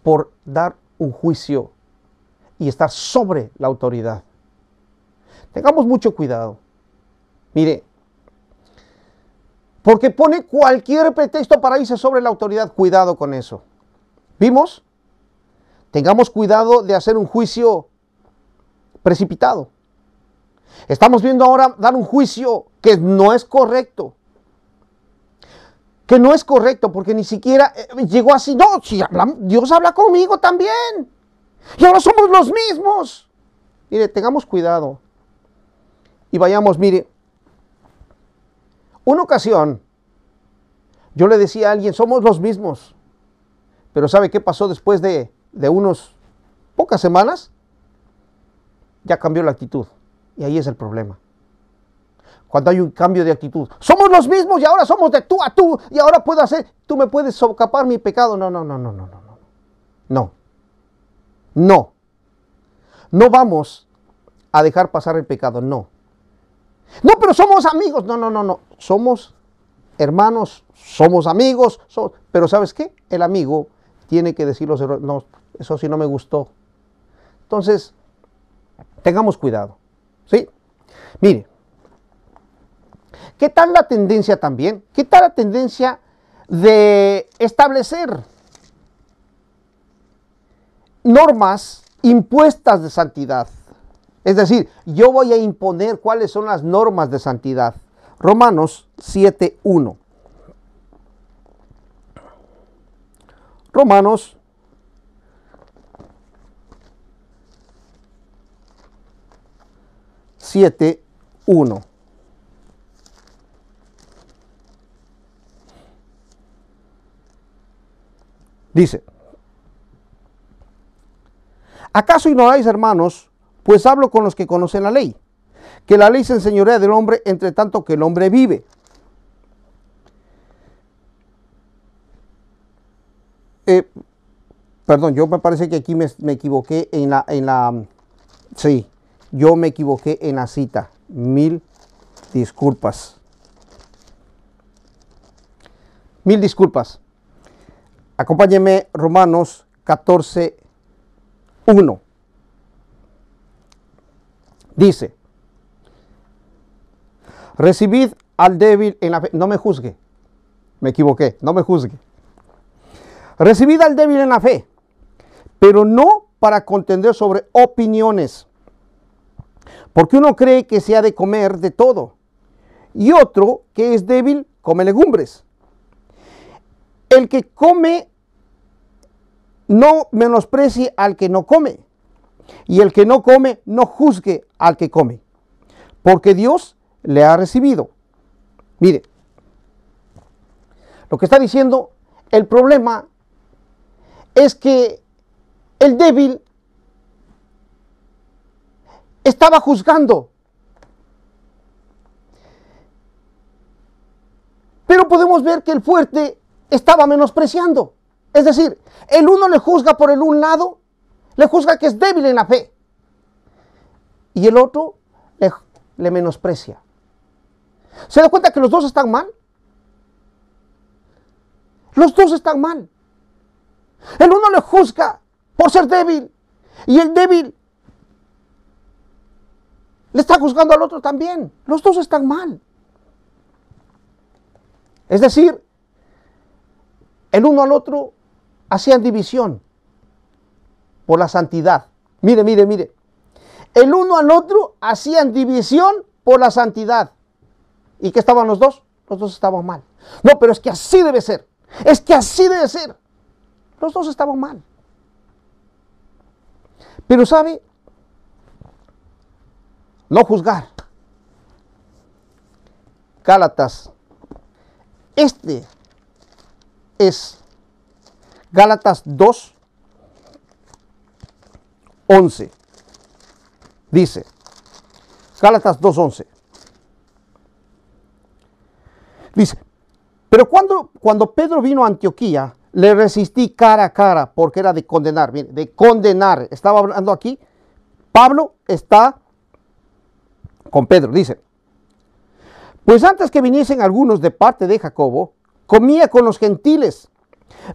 Por dar un juicio y estar sobre la autoridad. Tengamos mucho cuidado. Mire, porque pone cualquier pretexto para irse sobre la autoridad. Cuidado con eso. ¿Vimos? Tengamos cuidado de hacer un juicio precipitado. Estamos viendo ahora dar un juicio que no es correcto. Que no es correcto porque ni siquiera llegó así. No, si Dios habla conmigo también. Y ahora somos los mismos. Mire, tengamos cuidado. Y vayamos, mire. Una ocasión, yo le decía a alguien, somos los mismos. Pero ¿sabe qué pasó después de unos pocas semanas? Ya cambió la actitud. Y ahí es el problema. Cuando hay un cambio de actitud. Somos los mismos y ahora somos de tú a tú. Y ahora puedo hacer, tú me puedes socapar mi pecado. No. No vamos a dejar pasar el pecado, no. No, pero somos amigos. No. Somos hermanos, somos amigos. Pero ¿sabes qué? El amigo tiene que decir los errores. No, eso sí no me gustó. Entonces, tengamos cuidado. ¿Sí? Mire. ¿Qué tal la tendencia también? ¿Qué tal la tendencia de establecer normas impuestas de santidad? Es decir, yo voy a imponer cuáles son las normas de santidad. Romanos 7:1. Romanos 7:1. Dice, ¿acaso ignoráis, hermanos, pues hablo con los que conocen la ley, que la ley se enseñorea del hombre entre tanto que el hombre vive? Perdón, yo me parece que aquí me equivoqué sí, yo me equivoqué en la cita. Mil disculpas. Acompáñeme, Romanos 14:1. Dice, recibid al débil en la fe. No me juzgue, me equivoqué, no me juzgue. Recibid al débil en la fe, pero no para contender sobre opiniones, porque uno cree que se ha de comer de todo, y otro que es débil come legumbres. El que come no menosprecie al que no come, y el que no come no juzgue al que come, porque Dios le ha recibido. Mire, lo que está diciendo, el problema es que el débil estaba juzgando. Pero podemos ver que el fuerte estaba menospreciando. Es decir, el uno le juzga por el un lado, le juzga que es débil en la fe. Y el otro le menosprecia. ¿Se da cuenta que los dos están mal? Los dos están mal. El uno le juzga por ser débil y el débil le está juzgando al otro también. Los dos están mal. Es decir, el uno al otro hacían división por la santidad. Mire. El uno al otro hacían división por la santidad. ¿Y qué estaban los dos? Los dos estaban mal. No, pero es que así debe ser. Es que así debe ser. Los dos estaban mal. Pero ¿sabe? No juzgar. Gálatas. Este es Gálatas 2:11. Dice, Gálatas 2:11. Dice, pero cuando Pedro vino a Antioquía, le resistí cara a cara porque era de condenar. Bien, de condenar. Estaba hablando aquí. Pablo está con Pedro. Dice, pues antes que viniesen algunos de parte de Jacobo, comía con los gentiles.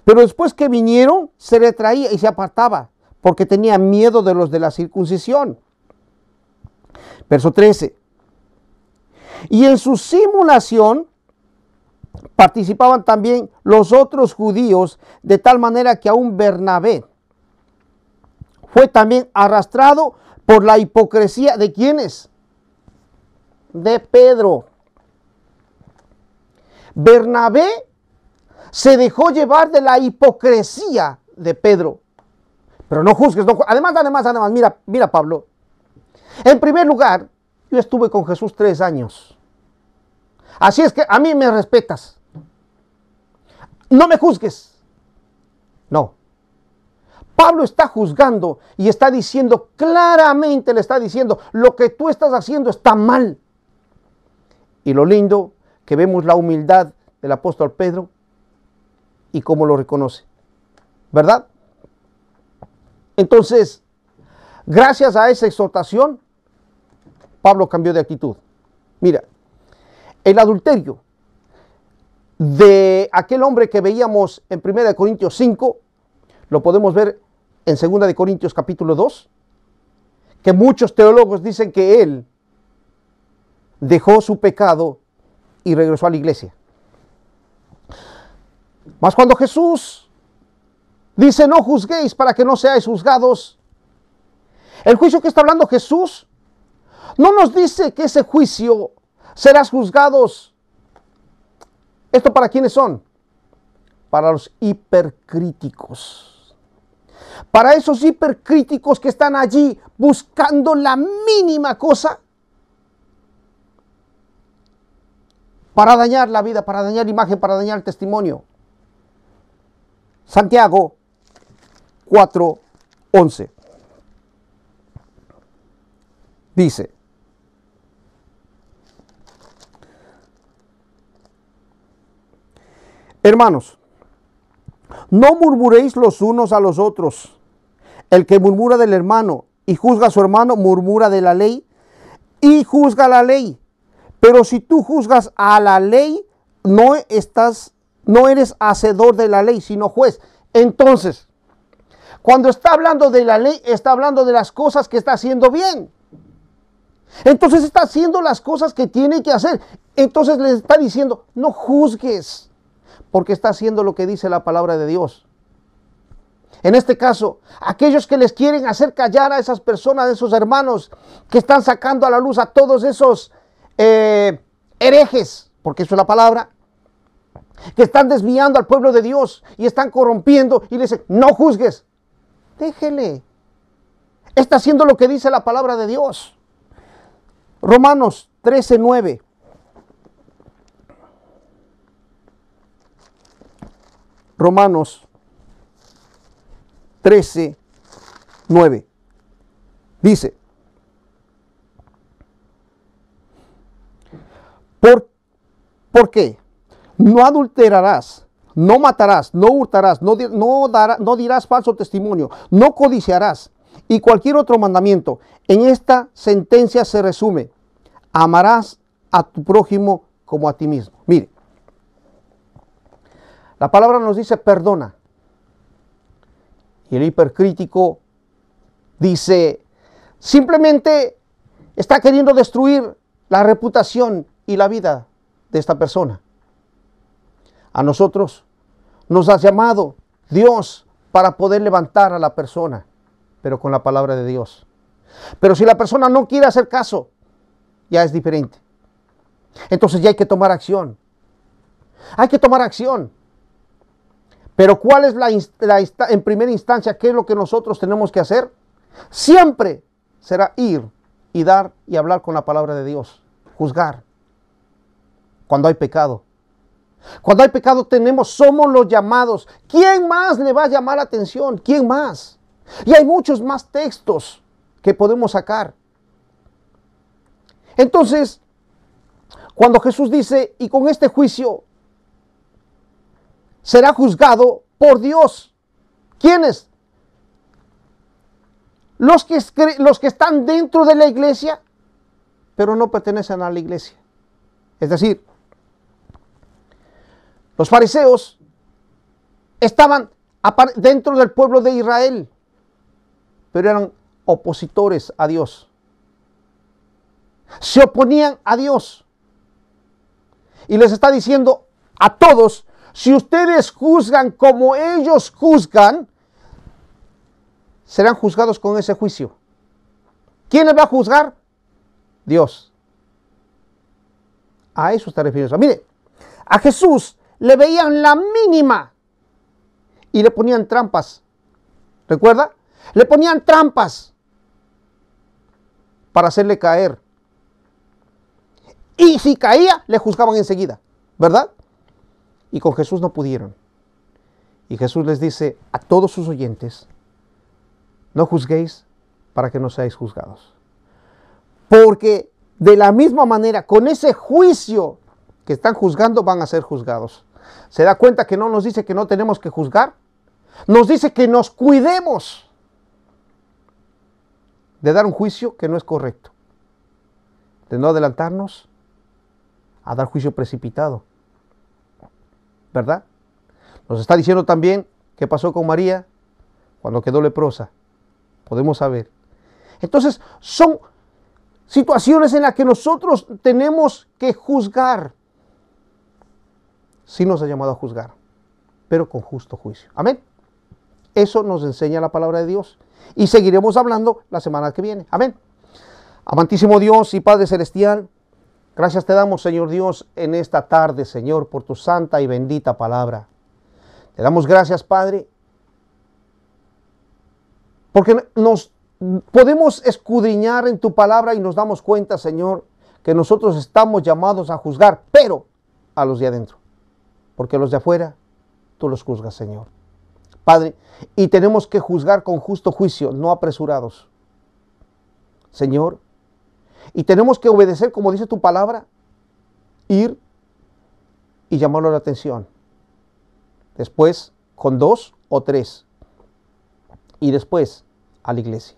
Pero después que vinieron, se retraía y se apartaba, porque tenía miedo de los de la circuncisión. Verso 13. Y en su simulación participaban también los otros judíos, de tal manera que aún Bernabé fue también arrastrado por la hipocresía de ¿quiénes? De Pedro. Bernabé se dejó llevar de la hipocresía de Pedro. Pero no juzgues, no. Además, mira Pablo. En primer lugar, yo estuve con Jesús 3 años. Así es que a mí me respetas. No me juzgues. No. Pablo está juzgando y está diciendo, claramente le está diciendo, lo que tú estás haciendo está mal. Y lo lindo que vemos la humildad del apóstol Pedro y cómo lo reconoce. ¿Verdad? Entonces, gracias a esa exhortación, Pablo cambió de actitud. Mira, el adulterio de aquel hombre que veíamos en 1 Corintios 5, lo podemos ver en 2 Corintios capítulo 2, que muchos teólogos dicen que él dejó su pecado y regresó a la iglesia. Mas cuando Jesús dice, no juzguéis para que no seáis juzgados, el juicio que está hablando Jesús no nos dice que ese juicio serás juzgados. ¿Esto para quiénes son? Para los hipercríticos. Para esos hipercríticos que están allí buscando la mínima cosa para dañar la vida, para dañar la imagen, para dañar el testimonio. Santiago 4:11 dice, hermanos, no murmuréis los unos a los otros. El que murmura del hermano y juzga a su hermano, murmura de la ley y juzga la ley. Pero si tú juzgas a la ley, no eres hacedor de la ley, sino juez. Entonces, cuando está hablando de la ley, está hablando de las cosas que está haciendo bien. Entonces está haciendo las cosas que tiene que hacer. Entonces le está diciendo, no juzgues, porque está haciendo lo que dice la palabra de Dios. En este caso, aquellos que les quieren hacer callar a esas personas, a esos hermanos que están sacando a la luz a todos esos herejes, porque eso es la palabra, que están desviando al pueblo de Dios y están corrompiendo y le dicen, no juzgues. Déjele. Está haciendo lo que dice la palabra de Dios. Romanos 13:9. Romanos 13:9. Dice, ¿por qué? No adulterarás, no matarás, no hurtarás, no dirás falso testimonio, no codiciarás y cualquier otro mandamiento. En esta sentencia se resume, amarás a tu prójimo como a ti mismo. Mire, la palabra nos dice perdona. Y el hipercrítico dice, simplemente está queriendo destruir la reputación y la vida de esta persona. A nosotros nos ha llamado Dios para poder levantar a la persona, pero con la palabra de Dios. Pero si la persona no quiere hacer caso, ya es diferente. Entonces ya hay que tomar acción. Hay que tomar acción. Pero ¿cuál es en primera instancia, qué es lo que nosotros tenemos que hacer? Siempre será ir y dar y hablar con la palabra de Dios. Juzgar. Cuando hay pecado. Cuando hay pecado somos los llamados. ¿Quién más le va a llamar la atención? ¿Quién más? Y hay muchos más textos que podemos sacar. Entonces, cuando Jesús dice, y con este juicio será juzgado por Dios. ¿Quiénes? Los que están dentro de la iglesia, pero no pertenecen a la iglesia. Es decir, los fariseos estaban dentro del pueblo de Israel, pero eran opositores a Dios. Se oponían a Dios. Y les está diciendo a todos, si ustedes juzgan como ellos juzgan, serán juzgados con ese juicio. ¿Quién les va a juzgar? Dios. A eso está refiriendo. Mire, a Jesús le veían la mínima y le ponían trampas. ¿Recuerda? Le ponían trampas para hacerle caer. Y si caía, le juzgaban enseguida, ¿verdad? Y con Jesús no pudieron. Y Jesús les dice a todos sus oyentes, no juzguéis para que no seáis juzgados. Porque de la misma manera, con ese juicio que están juzgando, van a ser juzgados. ¿Se da cuenta que no nos dice que no tenemos que juzgar? Nos dice que nos cuidemos de dar un juicio que no es correcto, de no adelantarnos a dar juicio precipitado, ¿verdad? Nos está diciendo también qué pasó con María cuando quedó leprosa. Podemos saber. Entonces, son situaciones en las que nosotros tenemos que juzgar. Sí nos ha llamado a juzgar, pero con justo juicio. Amén. Eso nos enseña la palabra de Dios. Y seguiremos hablando la semana que viene. Amén. Amantísimo Dios y Padre Celestial, gracias te damos, Señor Dios, en esta tarde, Señor, por tu santa y bendita palabra. Te damos gracias, Padre, porque nos podemos escudriñar en tu palabra y nos damos cuenta, Señor, que nosotros estamos llamados a juzgar, pero a los de adentro, porque los de afuera, tú los juzgas, Señor. Padre, y tenemos que juzgar con justo juicio, no apresurados, Señor, y tenemos que obedecer, como dice tu palabra, ir y llamarlo la atención. Después, con 2 o 3, y después a la iglesia.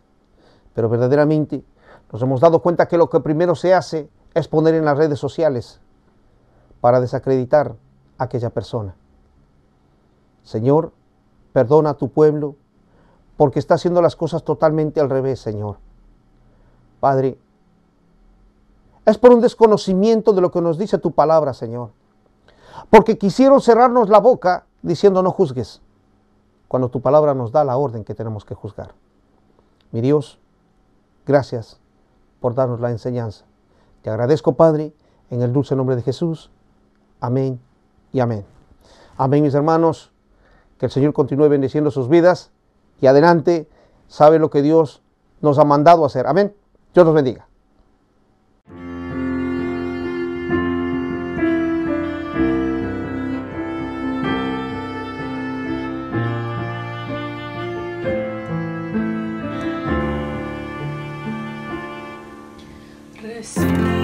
Pero verdaderamente nos hemos dado cuenta que lo que primero se hace es poner en las redes sociales para desacreditar a aquella persona. Señor, perdona a tu pueblo porque está haciendo las cosas totalmente al revés, Señor. Padre, es por un desconocimiento de lo que nos dice tu palabra, Señor. Porque quisieron cerrarnos la boca diciendo no juzgues, cuando tu palabra nos da la orden que tenemos que juzgar. Mi Dios, gracias por darnos la enseñanza. Te agradezco, Padre, en el dulce nombre de Jesús. Amén y amén. Amén, mis hermanos. Que el Señor continúe bendiciendo sus vidas y adelante sabe lo que Dios nos ha mandado a hacer. Amén. Dios los bendiga. Recíbeme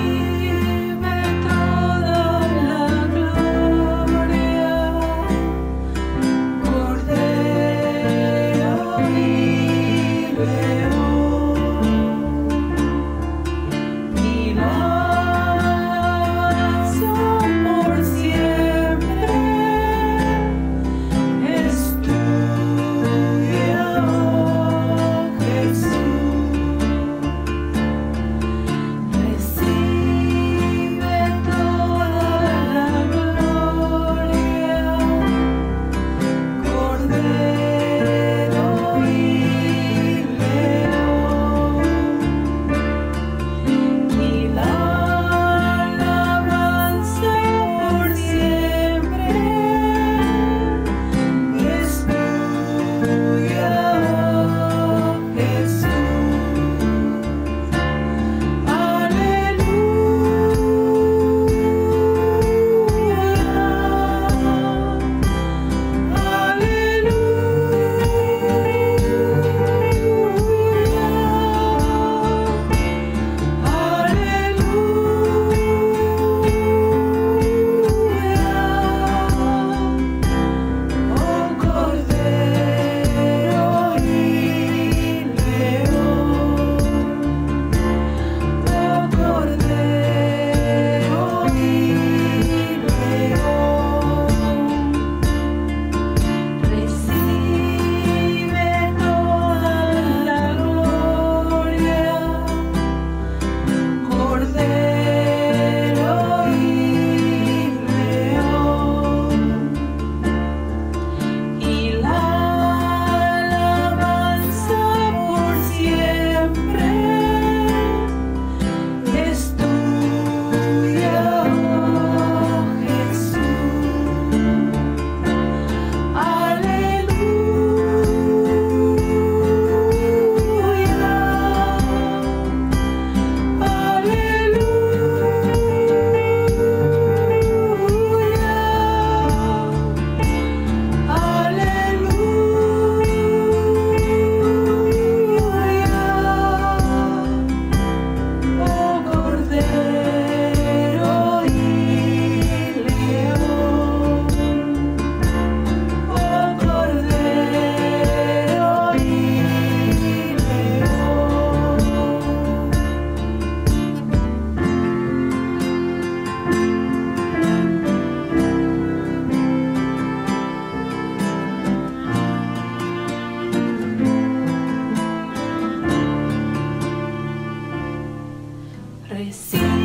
Recibe